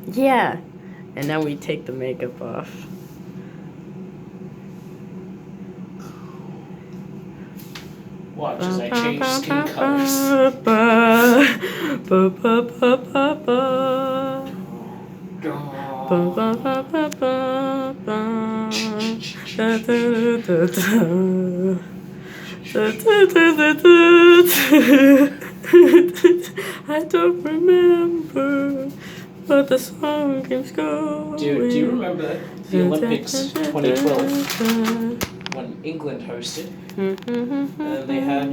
Yeah. And now we take the makeup off. Watch as I change skin colors. I don't remember, but the song keeps going. Do you remember the Olympics 2012 when England hosted? And they had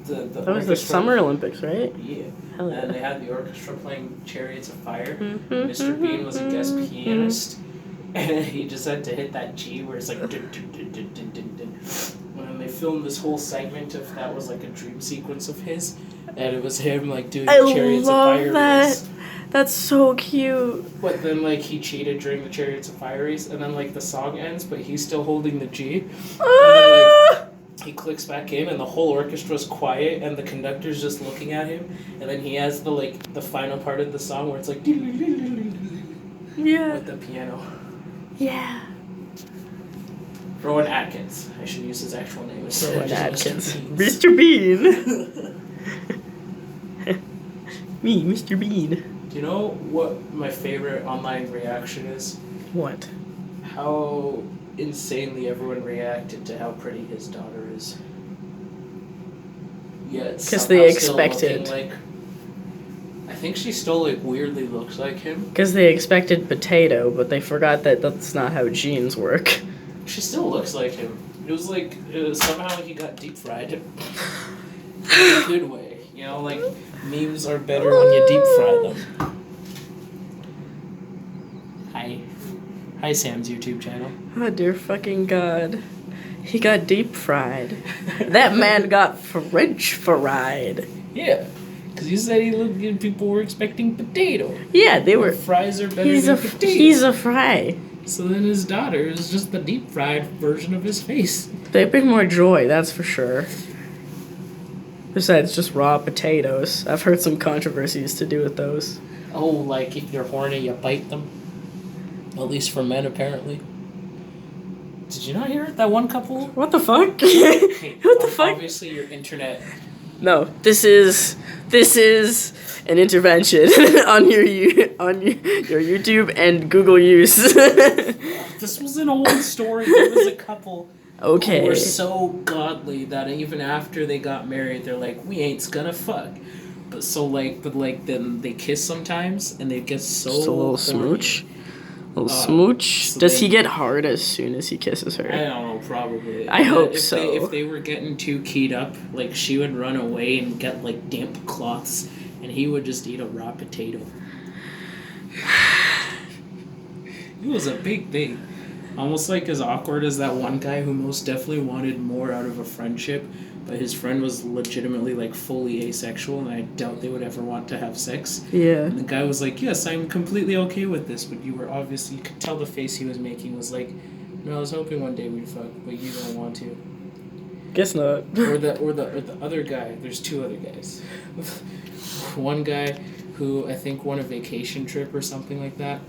the that was the orchestra. Summer Olympics, right? Yeah. Hell yeah. And they had the orchestra playing Chariots of Fire. Mr. Bean was a guest pianist. And he just had to hit that G where it's like dun, dun, dun, dun, dun, dun, dun. And they filmed this whole segment of that was like a dream sequence of his, and it was him like doing Chariots of Fire race. That's so cute. But then like he cheated during the Chariots of Fire race, and then like the song ends, but he's still holding the G. And then like he clicks back in, and the whole orchestra's quiet, and the conductor's just looking at him, and then he has the final part of the song where it's like yeah with the piano. Yeah. Rowan Atkins. I should use his actual name. Rowan Atkins. Mr. Bean. Me, Mr. Bean. Do you know what my favorite online reaction is? What? How insanely everyone reacted to how pretty his daughter is. Yeah, because they expected. I think she still like weirdly looks like him. Because they expected potato, but they forgot that that's not how genes work. She still looks like him. It was like somehow he got deep fried. In a good way, you know, like memes are better when you deep fry them. Hi, Sam's YouTube channel. Oh dear fucking god. He got deep fried. That man got French fried. Yeah, because you said he looked good. People were expecting potato. Yeah, they were. Fries are better than potato. He's a fry. So then his daughter is just the deep fried version of his face. They bring more joy, that's for sure. Besides just raw potatoes. I've heard some controversies to do with those. Oh, like if you're horny, you bite them? At least for men, apparently. Did you not hear it? That one couple? What the fuck? Hey, what the fuck? Obviously, your internet. No, this is an intervention on your YouTube and Google use. This wasn't a whole story. There was a couple. Okay. Who were so godly that even after they got married, they're like, we ain't gonna fuck. But then they kiss sometimes, and they get so. Just a little horny. smooch. A little smooch. So Does he get hard as soon as he kisses her? I don't know, probably. I hope so. If they were getting too keyed up, like she would run away and get like damp cloths, and he would just eat a raw potato. It was a big thing. Almost like as awkward as that one guy who most definitely wanted more out of a friendship, but his friend was legitimately like fully asexual, and I doubt they would ever want to have sex. Yeah. And the guy was like, yes, I'm completely okay with this, but you could tell the face he was making was like, no, I was hoping one day we'd fuck, but you don't want to. Guess not. or the other guy, there's two other guys. One guy who I think won a vacation trip or something like that,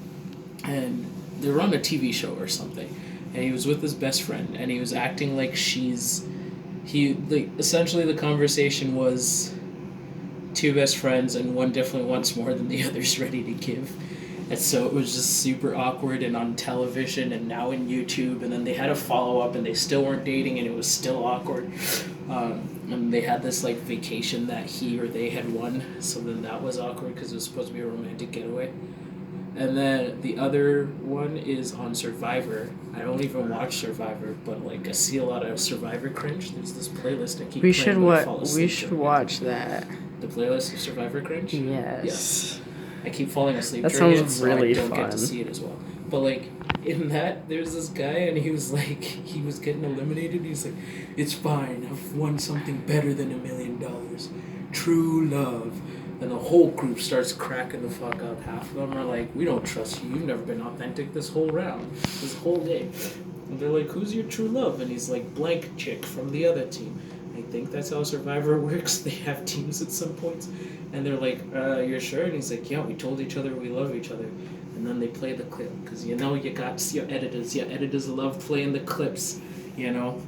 and they were on a TV show or something, and he was with his best friend, and he was acting like essentially the conversation was two best friends, and one definitely wants more than the other's ready to give, and so it was just super awkward and on television and now in YouTube, and then they had a follow-up and they still weren't dating and it was still awkward, and they had this like vacation that he or they had won, so then that was awkward because it was supposed to be a romantic getaway. And then the other one is on Survivor. I don't even watch Survivor, but like I see a lot of Survivor cringe. There's this playlist I keep We playing. We should watch that. The playlist of Survivor cringe? Yes. I keep falling asleep That during sounds it, so really I don't fun. get to see it as well. But like in that, there's this guy and he was getting eliminated. He's like, it's fine. I've won something better than $1 million. True love. And the whole group starts cracking the fuck up. Half of them are like, we don't trust you. You've never been authentic this whole round, this whole day. And they're like, who's your true love? And he's like, blank chick from the other team. I think that's how Survivor works. They have teams at some points, and they're like, "You're sure?" And he's like, "Yeah, we told each other we love each other." And then they play the clip because you got your editors. Your editors love playing the clips, and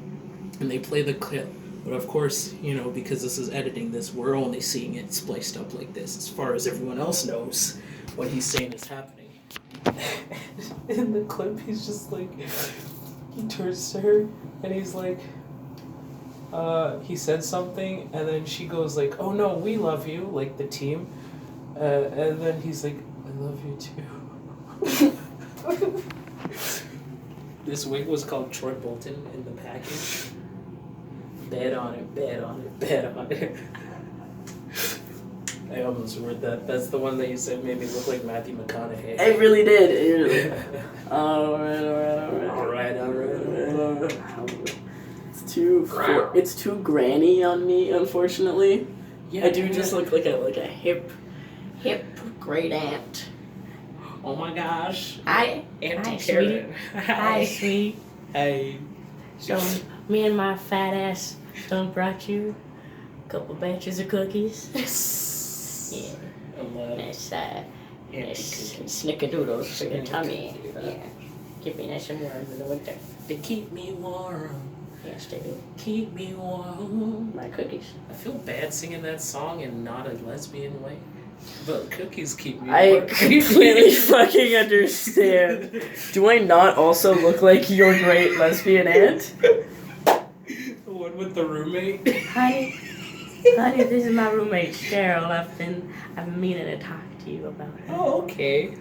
they play the clip. But of course, because this is editing this, we're only seeing it spliced up like this. As far as everyone else knows, what he's saying is happening. In the clip, he's just like, he turns to her and he's like, he said something, and then she goes like, "Oh no, we love you," like the team, and then he's like, "I love you too." This wig was called Troy Bolton in the package. Bet on it, bet on it, bet on it. I almost read that. That's the one that you said made me look like Matthew McConaughey. It really did. It really. Alright. It's too granny on me, unfortunately. Yeah, I do just look like a hip great aunt. Oh my gosh. Hi, Auntie sweetie. Karen. Hi, sweetie. Hey. So, me and my fat ass son brought you a couple batches of cookies. Yeah. I love Nice, Auntie snickerdoodles for your tummy. Yeah. Keep me nice and warm in the winter. They keep me warm. Yes, they do. Keep me warm. My cookies. I feel bad singing that song in not a lesbian way, but cookies keep me I warm. completely fucking understand. Do I not also look like your great lesbian aunt? The one with the roommate. Honey, this is my roommate Cheryl. I've been meaning to talk to you about her. Oh, okay.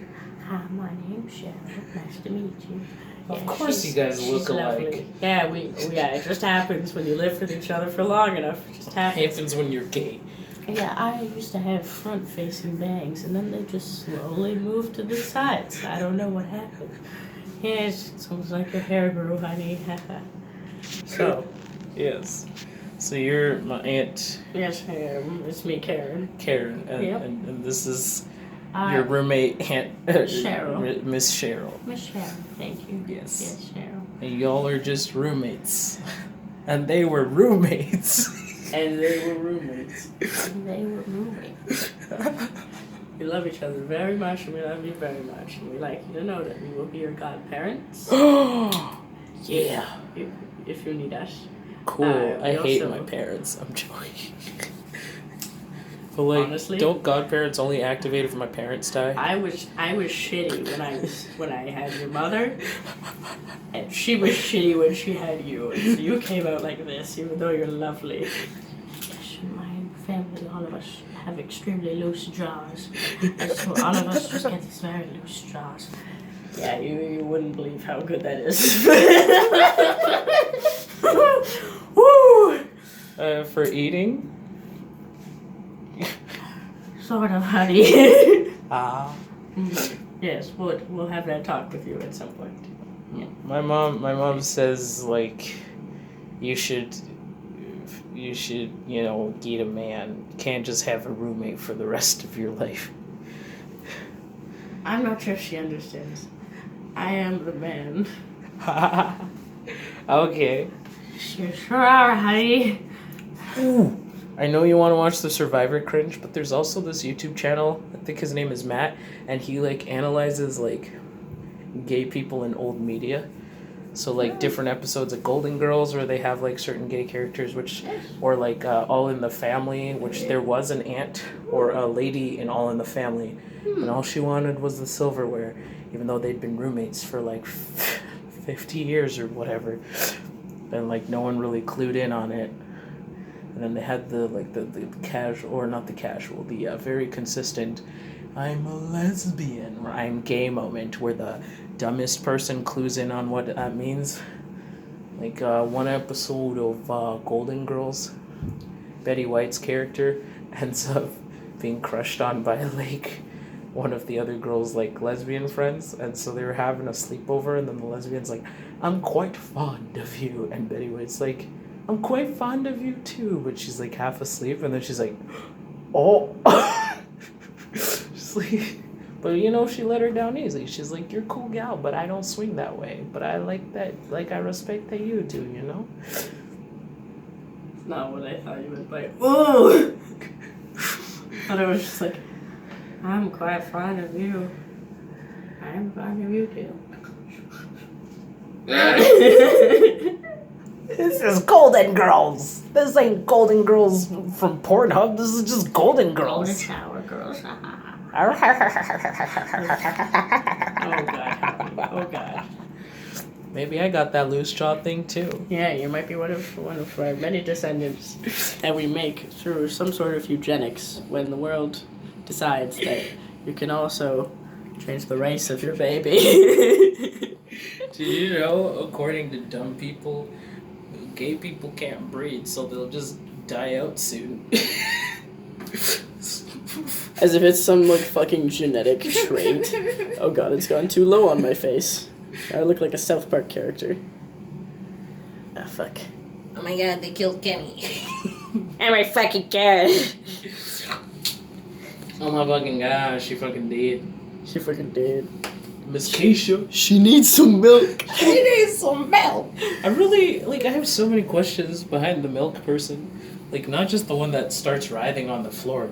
Hi, my name's Cheryl. Nice to meet you. Of course you guys she's look alike. lovely. Yeah, it just happens when you live with each other for long enough. It just happens. Happens when you're gay. Yeah, I used to have front-facing bangs, and then they just slowly moved to the sides. I don't know what happened. Yeah, it's almost like your hair grew, honey. So, Yes. So you're my aunt yes, I am. It's me, Karen. Karen, and, Yep. and this is your roommate, Aunt Cheryl. Miss Cheryl. Miss Cheryl, thank you. Yes. Yes, Cheryl. And y'all are just roommates. And they were roommates. And they were roommates. And they were roommates. We love each other very much, and we love you very much. And we like you to know that we will be your godparents Yeah. if you need us. Cool. I we hate also- my parents. I'm joking. But like, Honestly? don't godparents only activate if my parents die? I was shitty when I had your mother, and she was shitty when she had you. And so you came out like this, even though you're lovely. Yes, my family, all of us have extremely loose jaws. And so all of us just get these very loose jaws. Yeah, you wouldn't believe how good that is. Woo! For eating? Sort of, honey. Yes, we'll have that talk with you at some point. Yeah. My mom says like you should get a man. You can't just have a roommate for the rest of your life. I'm not sure she understands. I am the man. Okay. You sure are, honey. Ooh. I know you want to watch the Survivor cringe, but there's also this YouTube channel. I think his name is Matt, and he like analyzes like gay people in old media. So like different episodes of Golden Girls where they have like certain gay characters, or like All in the Family, which there was an aunt or a lady in All in the Family, and all she wanted was the silverware, even though they'd been roommates for like 50 years or whatever, and like no one really clued in on it. And then they had the casual, or not the casual, the very consistent, I'm a lesbian, or I'm gay moment, where the dumbest person clues in on what that means. Like one episode of Golden Girls, Betty White's character ends up being crushed on by like one of the other girls' like lesbian friends, and so they were having a sleepover, and then the lesbian's like, I'm quite fond of you, and Betty White's like, I'm quite fond of you too, but she's like half asleep, and then she's like, oh. She's like, but she let her down easy. She's like, you're a cool gal, but I don't swing that way. But I like that, like I respect that you do, not what I thought you meant by ooh. But it was just like, I'm quite fond of you. I'm fond of you too. This is Golden Girls. This ain't Golden Girls from Pornhub. This is just Golden Golden Girls. shower girls. Oh Oh god. Oh god. Maybe I got that loose jaw thing too. Yeah, you might be one of our many descendants that we make through some sort of eugenics when the world decides that you can also change the race of your baby. Did you know, according to dumb people, gay people can't breed, so they'll just die out soon. As if it's some like fucking genetic trait. Oh god, it's gone too low on my face. I look like a South Park character. Ah, fuck. my god, they killed Kenny. Oh my fucking god. Oh my fucking gosh, she fucking did. She fucking did. Miss Keisha. She needs some milk. She needs some milk. I really, I have so many questions behind the milk person. Like, not just the one that starts writhing on the floor,